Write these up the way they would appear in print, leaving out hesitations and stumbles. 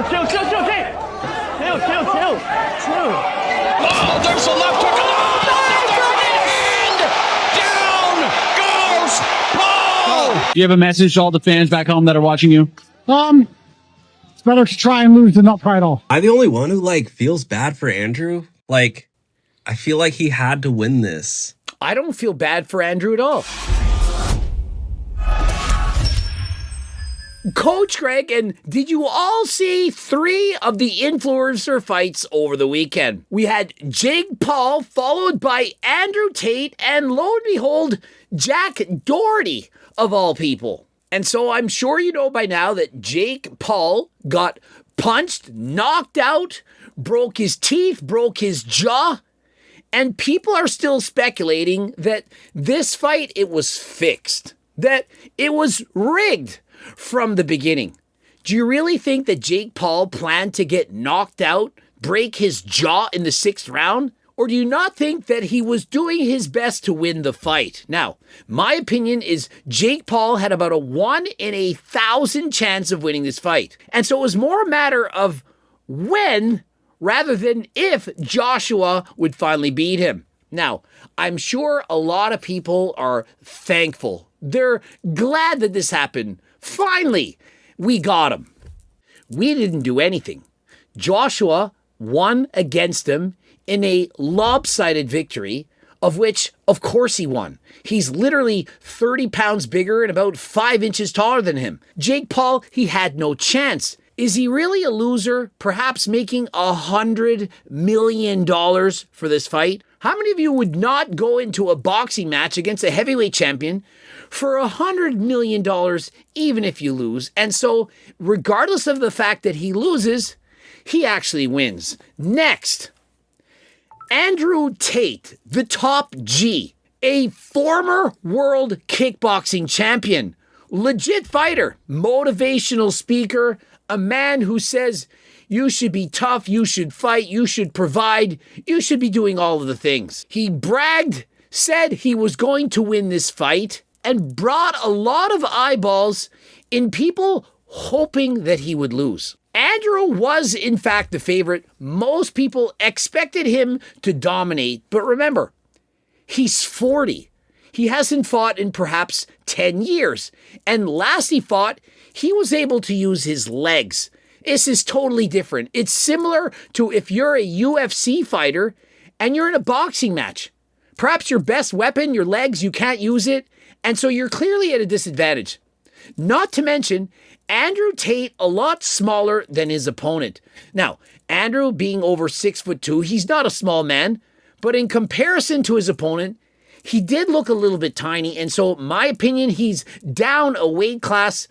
Oh, there's a left hook. Oh, down goes Paul. Do you have a message to all the fans back home that are watching you? It's better to try and lose than not try at all. I'm the only one who feels bad for Andrew. I feel like he had to win this. I don't feel bad for Andrew at all. Coach Greg, and did you all see 3 of the influencer fights over the weekend? We had Jake Paul followed by Andrew Tate and lo and behold, Jack Doherty of all people. And so I'm sure you know by now that Jake Paul got punched, knocked out, broke his teeth, broke his jaw, and people are still speculating that this fight, it was fixed, that it was rigged from the beginning. Do you really think that Jake Paul planned to get knocked out, break his jaw in the 6th round? Or do you not think that he was doing his best to win the fight? Now, my opinion is Jake Paul had about a 1 in 1,000 chance of winning this fight. And so it was more a matter of when rather than if Joshua would finally beat him. Now, I'm sure a lot of people are thankful. They're glad that this happened. Finally, we got him. We didn't do anything. Joshua won against him in a lopsided victory, of which, of course, he won. He's literally 30 pounds bigger and about 5 inches taller than him. Jake Paul, he had no chance. Is he really a loser, perhaps making $100 million for this fight? How many of you would not go into a boxing match against a heavyweight champion for $100 million, even if you lose? And so, regardless of the fact that he loses, he actually wins. Next, Andrew Tate, the top G, a former world kickboxing champion, legit fighter, motivational speaker, a man who says you should be tough, you should fight, you should provide, you should be doing all of the things. He bragged, said he was going to win this fight, and brought a lot of eyeballs in people hoping that he would lose. Andrew was, in fact, the favorite. Most people expected him to dominate, but remember, he's 40. He hasn't fought in perhaps 10 years. And last he fought, he was able to use his legs. This is totally different. It's similar to if you're a UFC fighter and you're in a boxing match. Perhaps your best weapon, your legs, you can't use it, and so you're clearly at a disadvantage. Not to mention, Andrew Tate a lot smaller than his opponent. Now, Andrew being over 6'2", he's not a small man, but in comparison to his opponent, he did look a little bit tiny, and so my opinion, he's down a weight class,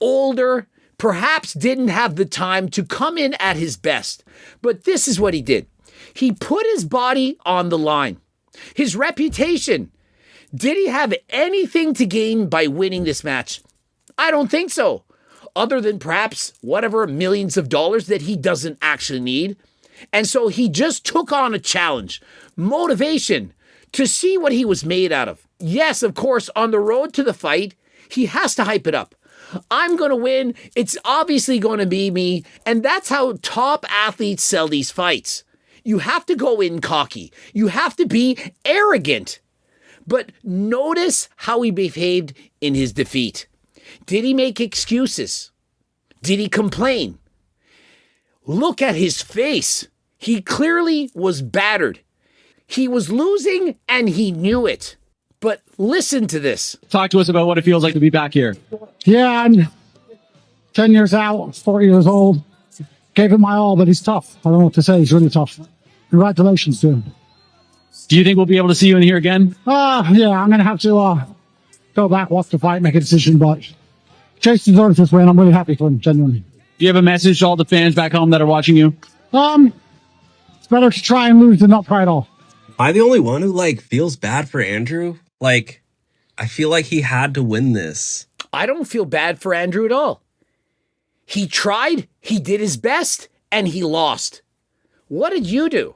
older, perhaps didn't have the time to come in at his best. But this is what he did. He put his body on the line. His reputation. Did he have anything to gain by winning this match? I don't think so. Other than perhaps whatever millions of dollars that he doesn't actually need. And so he just took on a challenge, motivation, to see what he was made out of. Yes, of course, on the road to the fight, he has to hype it up. I'm going to win. It's obviously going to be me. And that's how top athletes sell these fights. You have to go in cocky. You have to be arrogant. But notice how he behaved in his defeat. Did he make excuses? Did he complain? Look at his face. He clearly was battered. He was losing and he knew it. But listen to this. Talk to us about what it feels like to be back here. Yeah, I'm 10 years out, 40 years old. Gave it my all, but he's tough. I don't know what to say. He's really tough. Congratulations to him. Do you think we'll be able to see you in here again? Yeah, I'm going to have to go back, watch the fight, make a decision, but Chase deserves this win. I'm really happy for him, genuinely. Do you have a message to all the fans back home that are watching you? It's better to try and lose than not try at all. Am I the only one who feels bad for Andrew? I feel like he had to win this. I don't feel bad for Andrew at all. He tried, he did his best, and he lost. What did you do?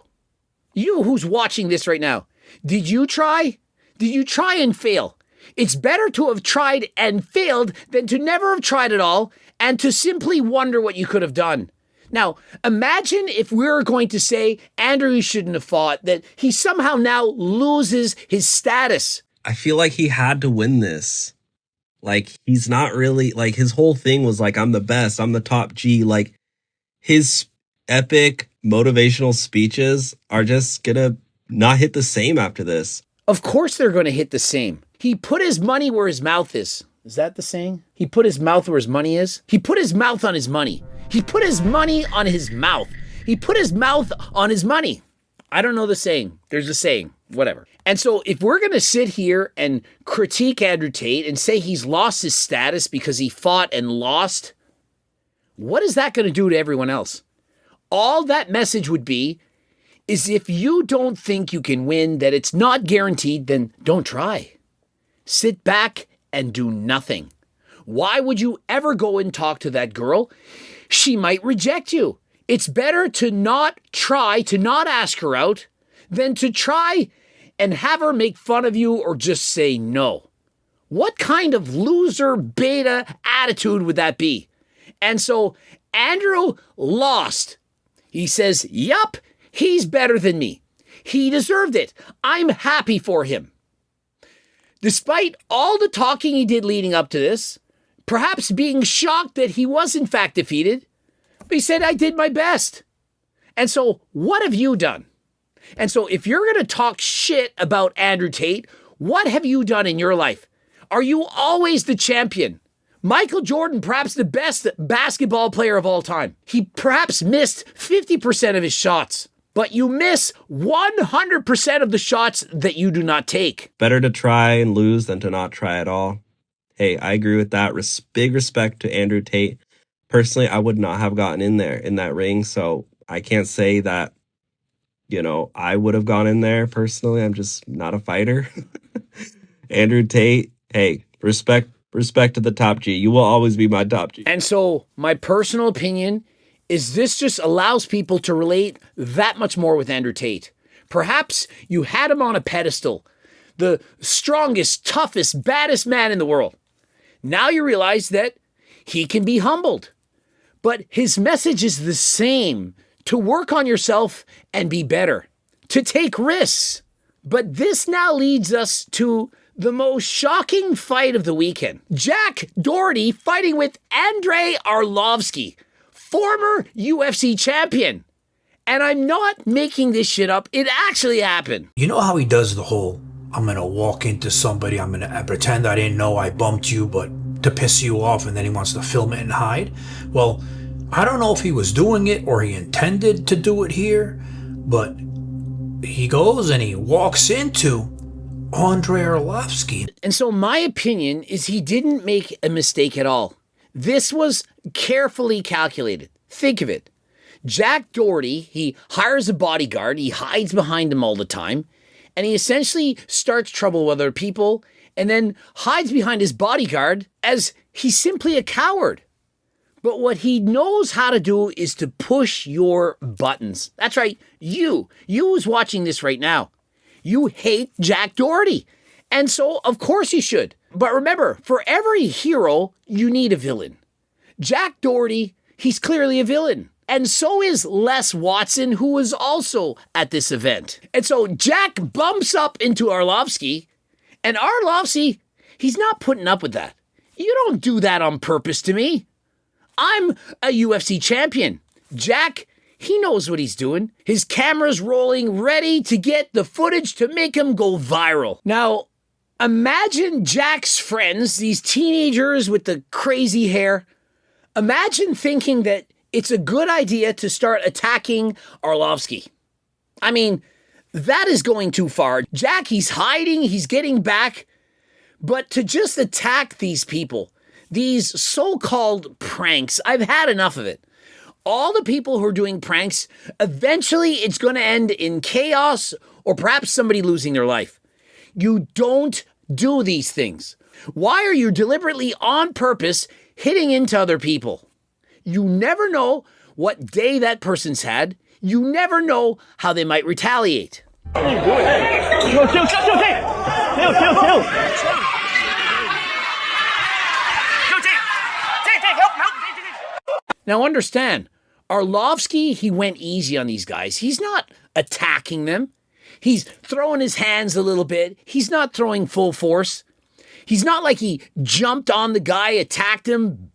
You who's watching this right now, did you try? Did you try and fail? It's better to have tried and failed than to never have tried at all and to simply wonder what you could have done. Now, imagine if we were going to say Andrew shouldn't have fought, that he somehow now loses his status. I feel like he had to win this. Like, he's not really, like, his whole thing was like, I'm the best, I'm the top G. Like, his epic motivational speeches are just gonna not hit the same after this. Of course they're going to hit the same. He put his money where his mouth is. Is that the saying? He put his mouth where his money is? He put his mouth on his money. He put his money on his mouth. He put his mouth on his money. I don't know the saying. There's a saying. Whatever. And so if we're going to sit here and critique Andrew Tate and say he's lost his status because he fought and lost, what is that going to do to everyone else? All that message would be is if you don't think you can win, that it's not guaranteed, then don't try. Sit back and do nothing. Why would you ever go and talk to that girl? She might reject you. It's better to not try, to not ask her out, than to try and have her make fun of you or just say no. What kind of loser beta attitude would that be? And so Andrew lost. He says, yup, he's better than me. He deserved it. I'm happy for him. Despite all the talking he did leading up to this, perhaps being shocked that he was in fact defeated, he said, I did my best. And so what have you done? And so if you're going to talk shit about Andrew Tate, what have you done in your life? Are you always the champion? Michael Jordan, perhaps the best basketball player of all time. He perhaps missed 50% of his shots, but you miss 100% of the shots that you do not take. Better to try and lose than to not try at all. Hey, I agree with that. Big respect to Andrew Tate. Personally, I would not have gotten in there in that ring, so I can't say that, I would have gone in there personally. I'm just not a fighter. Andrew Tate, hey, respect to the top G. You will always be my top G. And so my personal opinion is this just allows people to relate that much more with Andrew Tate. Perhaps you had him on a pedestal, the strongest, toughest, baddest man in the world. Now you realize that he can be humbled. But his message is the same: to work on yourself and be better, to take risks. But this now leads us to the most shocking fight of the weekend. Jack Doherty fighting with Andrei Arlovsky, former UFC champion. And I'm not making this shit up. It actually happened. You know how he does the whole, I'm going to walk into somebody, I pretend I didn't know I bumped you, but to piss you off, and then he wants to film it and hide? Well, I don't know if he was doing it or he intended to do it here, but he goes and he walks into Andrei Arlovsky. And so my opinion is he didn't make a mistake at all. This was carefully calculated. Think of it. Jack Doherty, he hires a bodyguard, he hides behind him all the time, and he essentially starts trouble with other people and then hides behind his bodyguard as he's simply a coward. But what he knows how to do is to push your buttons. That's right, you who's watching this right now. You hate Jack Doherty. And so, of course you should. But remember, for every hero, you need a villain. Jack Doherty, he's clearly a villain. And so is Les Watson, who was also at this event. And so Jack bumps up into Arlovsky, and Arlovsky, he's not putting up with that. You don't do that on purpose to me. I'm a UFC champion. Jack, he knows what he's doing. His camera's rolling, ready to get the footage to make him go viral. Now, imagine Jack's friends, these teenagers with the crazy hair. Imagine thinking that it's a good idea to start attacking Arlovsky. I mean, that is going too far. Jack, he's hiding, he's getting back. But to just attack these people, these so-called pranks, I've had enough of it. All the people who are doing pranks, eventually it's going to end in chaos or perhaps somebody losing their life. You don't do these things. Why are you deliberately on purpose hitting into other people? You never know what day that person's had. You never know how they might retaliate. Now understand, Arlovsky, he went easy on these guys. He's not attacking them. He's throwing his hands a little bit. He's not throwing full force. He's not like he jumped on the guy, attacked him,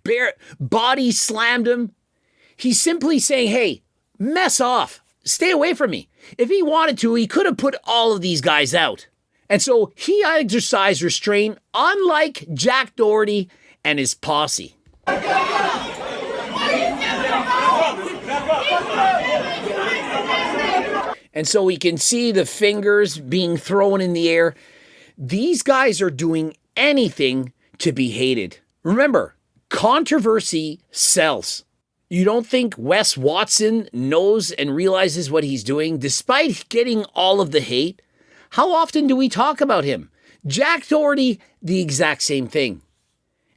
body slammed him. He's simply saying, hey, mess off. Stay away from me. If he wanted to, he could have put all of these guys out. And so he exercised restraint, unlike Jack Doherty and his posse. And so we can see the fingers being thrown in the air. These guys are doing anything to be hated. Remember, controversy sells. You don't think Wes Watson knows and realizes what he's doing despite getting all of the hate? How often do we talk about him? Jack Doherty, the exact same thing.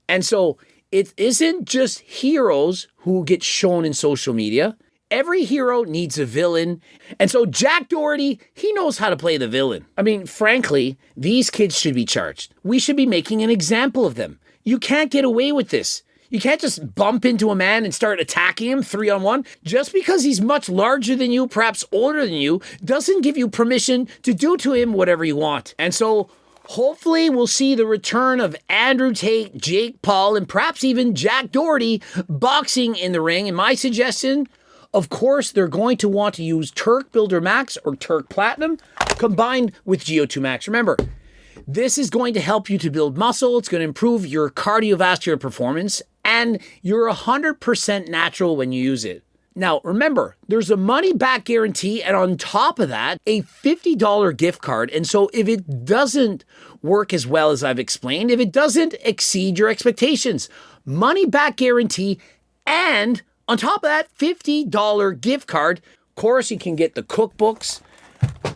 And so it isn't just heroes who get shown in social media. Every hero needs a villain. And so Jack Doherty, he knows how to play the villain. I mean, frankly, these kids should be charged. We should be making an example of them. You can't get away with this. You can't just bump into a man and start attacking him 3-on-1. Just because he's much larger than you, perhaps older than you, doesn't give you permission to do to him whatever you want. And so hopefully we'll see the return of Andrew Tate, Jake Paul, and perhaps even Jack Doherty boxing in the ring. And my suggestion, of course, they're going to want to use Turk Builder Max or Turk Platinum combined with GO2 Max. Remember, this is going to help you to build muscle. It's going to improve your cardiovascular performance, and you're 100% natural when you use it. Now, remember, there's a money-back guarantee, and on top of that, a $50 gift card. And so if it doesn't work as well as I've explained, if it doesn't exceed your expectations, money-back guarantee, and on top of that, $50 gift card. Of course, you can get the cookbooks,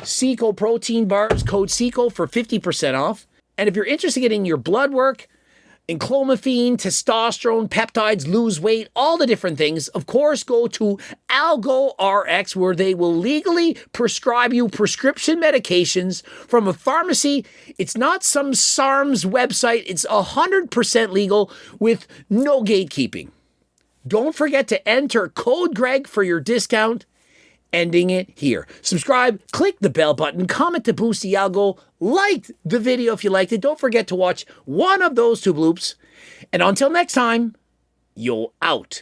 Seco protein bars, code Seco for 50% off. And if you're interested in getting your blood work, in clomiphene, testosterone, peptides, lose weight, all the different things, of course, go to Algo RX, where they will legally prescribe you prescription medications from a pharmacy. It's not some SARM's website. It's 100% legal with no gatekeeping. Don't forget to enter code Greg for your discount. Ending it here. Subscribe, click the bell button, comment to boost the algo, like the video if you liked it. Don't forget to watch one of those two bloops. And until next time, you're out.